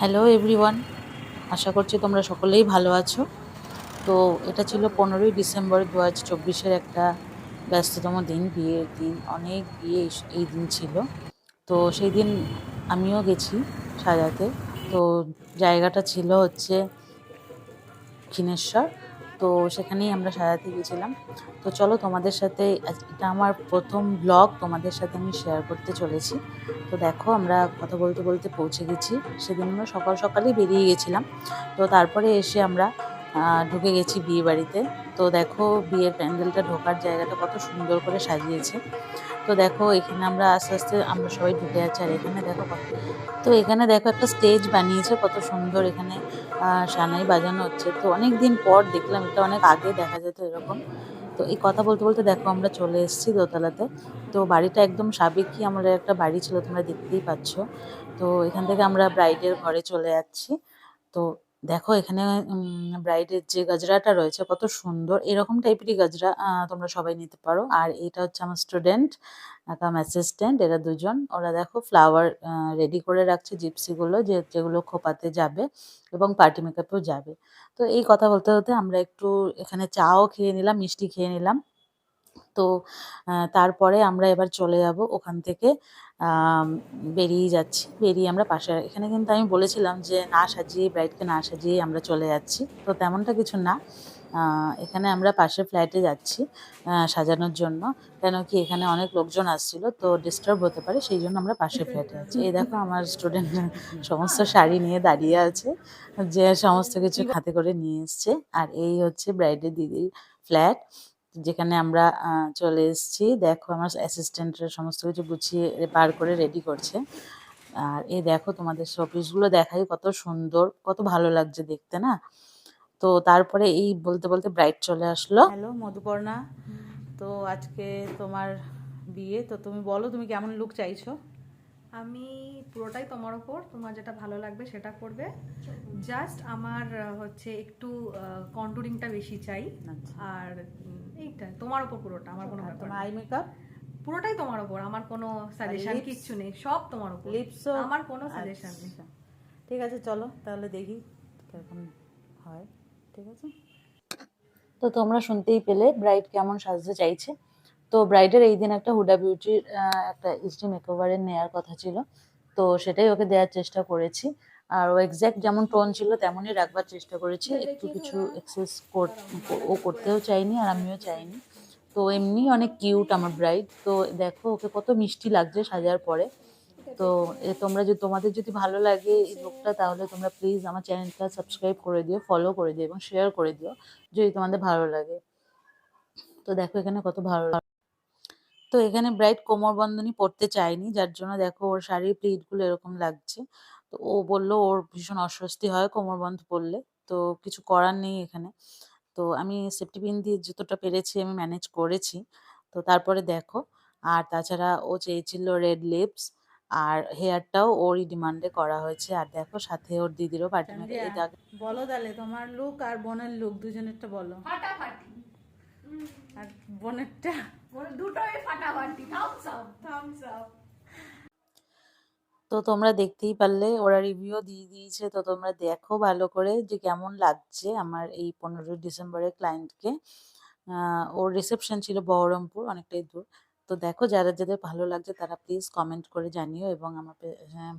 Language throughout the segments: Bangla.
হ্যালো এভরিওয়ান, আশা করছি তোমরা সকলেই ভালো আছো। তো এটা ছিল 15ই ডিসেম্বর 2024-এর একটা ব্যস্ততম দিন, বিয়ের দিন। অনেক বিয়ে এই দিন ছিল। তো সেই দিন আমিও গেছি সাজাতে। তো জায়গাটা ছিল হচ্ছে দক্ষিণেশ্বর। তো সেখানেই আমরা সাজাতে গেছিলাম। তো চলো তোমাদের সাথে এটা আমার প্রথম ব্লগ তোমাদের সাথে আমি শেয়ার করতে চলেছি। তো দেখো আমরা কথা বলতে বলতে পৌঁছে গেছি। সেদিন আমরা সকাল সকালই বেরিয়ে গেছিলাম। তো তারপরে এসে আমরা ঢুকে গেছি বিয়ে বাড়িতে। তো দেখো বিয়ের প্যান্ডেলটা ঢোকার জায়গাটা কত সুন্দর করে সাজিয়েছে। তো দেখো এখানে আমরা আস্তে আস্তে আমরা সবাই ঢুকে যাচ্ছি। আর এখানে দেখো তো এখানে দেখো একটা স্টেজ বানিয়েছে কত সুন্দর। এখানে সানাই বাজানো হচ্ছে। তো অনেক দিন পর দেখলাম, এটা অনেক আগে দেখা যেত এরকম। তো এই কথা বলতে বলতে দেখো আমরা চলে এসেছি দোতলাতে। তো বাড়িটা একদম সাবেকি আমলের একটা বাড়ি ছিল, তোমরা দেখতেই পাচ্ছ। তো এখান থেকে আমরা ব্রাইডের ঘরে চলে যাচ্ছি। তো দেখো এখানে ব্রাইডের যে গজরাটা রয়েছে কত সুন্দর। এরকম টাইপেরই গজরা তোমরা সবাই নিতে পারো। আর এটা হচ্ছে আমার স্টুডেন্ট কাম অ্যাসিস্ট্যান্ট, এরা দুজন। ওরা দেখো ফ্লাওয়ার রেডি করে রাখছে, জিপসিগুলো যেগুলো খোপাতে যাবে এবং পার্টি মেকআপেও যাবে। তো এই কথা বলতে বলতে আমরা একটু এখানে চাও খেয়ে নিলাম, মিষ্টি খেয়ে নিলাম। তো তারপরে আমরা এবার চলে যাব ওখান থেকে। বেরিয়ে যাচ্ছি, বেরিয়ে আমরা পাশে, এখানে কিন্তু আমি বলেছিলাম যে না সাজিয়ে, ব্রাইডকে না সাজিয়ে আমরা চলে যাচ্ছি। তো তেমনটা কিছু না। এখানে আমরা পাশের ফ্ল্যাটে যাচ্ছি সাজানোর জন্য। কেন কি এখানে অনেক লোকজন আসছিল, তো ডিস্টার্ব হতে পারে, সেই জন্য আমরা পাশের ফ্ল্যাটে যাচ্ছি। এই দেখো আমার স্টুডেন্ট সমস্ত শাড়ি নিয়ে দাঁড়িয়ে আছে, যে সমস্ত কিছু হাতে করে নিয়ে এসছে। আর এই হচ্ছে ব্রাইডের দিদির ফ্ল্যাট, যেখানে আমরা চলে এসেছি। দেখো আমার অ্যাসিস্ট্যান্টরা সমস্ত কিছু গুছিয়ে বার করে রেডি করছে। আর এই দেখো তোমাদের শোপিসগুলো দেখাই, কত সুন্দর, কত ভালো লাগছে দেখতে না। তো তারপরে এই বলতে বলতে ব্রাইড চলে আসলো। হ্যালো মধুপর্ণা, তো আজকে তোমার বিয়ে। তো তুমি বলো তুমি কেমন লুক চাইছো? আমি পুরোটাই তোমার ওপর, তোমার যেটা ভালো লাগবে সেটা করবে। জাস্ট আমার হচ্ছে একটু কন্টুরিংটা বেশি চাই। আচ্ছা। আর এইটা তোমার ওপর পুরোটা, আমার কোনো ব্যাপার তোমার না। আই মেকআপ পুরোটাই তোমার ওপর, আমার কোনো সাজেশন কিচ্ছু নেই, সব তোমার ওপর। লিপসও আমার কোনো সাজেশন নেই। ঠিক আছে, চলো তাহলে দেখি কিরকম হয়। ঠিক আছে, তো তোমরা শুনতেই পেলে ব্রাইড কেমন সাজতে চাইছে। তো ব্রাইডের এই দিন একটা হুডা বিউটির একটা এইচডি মেকওভারের নেওয়ার কথা ছিল। তো সেটাই ওকে দেওয়ার চেষ্টা করেছি। আর ও এক্স্যাক্ট যেমন টোন ছিল তেমনই রাখবার চেষ্টা করেছি। একটু কিছু এক্সেস ও করতেও চাইনি আর আমিও চাইনি। তো এমনি অনেক কিউট আমার ব্রাইড। তো দেখো ওকে কত মিষ্টি লাগছে সাজার পরে। তো তোমাদের যদি ভালো লাগে এই লুকটা, তাহলে তোমরা প্লিজ আমার চ্যানেলটা সাবস্ক্রাইব করে দিও, ফলো করে দিও এবং শেয়ার করে দিও যদি তোমাদের ভালো লাগে। তো দেখো এখানে কত ভালো। তো এখানে ব্রাইড কোমর বন্ধনী পরতে চায়নি, যার জন্য দেখো ওর শাড়ির প্লিটগুলো এরকম লাগছে। তো ও বলল ওর ভীষণ অস্বস্তি হয় কোমর বন্ধ পরলে। তো কিছু করার নেই এখানে। তো আমি সেফটি পিন দিয়ে যতটা পেরেছি আমি ম্যানেজ করেছি। তো তারপরে দেখো, আর তাছাড়া ও চেয়েছিল রেড লিপস, আর হেয়ারটাও ওরই ডিমান্ডে করা হয়েছে। আর দেখো সাথে ওর দিদিরও পার্টি মেকআপ। এটা বলো তাহলে তোমার লুক আর বোনের লুক দুজনেরটা বলো। ফাটাফাটি। আর বোনেরটা? দুটোই ফাটাফাটি, থামস আপ থামস আপ। তো তোমরা দেখতেই পারলে, ওরা রিভিউ দিয়ে দিয়েছে। তো তোমরা দেখো ভালো করে যে কেমন লাগছে আমার এই 15ই ডিসেম্বরের ক্লায়েন্টকে। ওর রিসেপশন ছিল বহরমপুর, অনেকটাই দূর। তো দেখো যারা যাদের ভালো লাগছে তারা প্লিজ কমেন্ট করে জানিও এবং আমাকে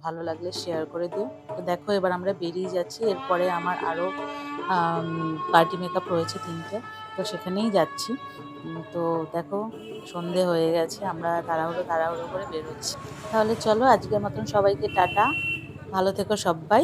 ভালো লাগলে শেয়ার করে দিও। তো দেখো এবার আমরা বেরিয়ে যাচ্ছি। এরপরে আমার আরও পার্টি মেকআপ রয়েছে 3টে, তো সেখানেই যাচ্ছি। তো দেখো সন্ধে হয়ে গেছে, আমরা তাড়াহুড়ো তাড়াহুড়ো করে বেরোচ্ছি। তাহলে চলো আজকের মতন সবাইকে টাটা, ভালো থেকো সবাই।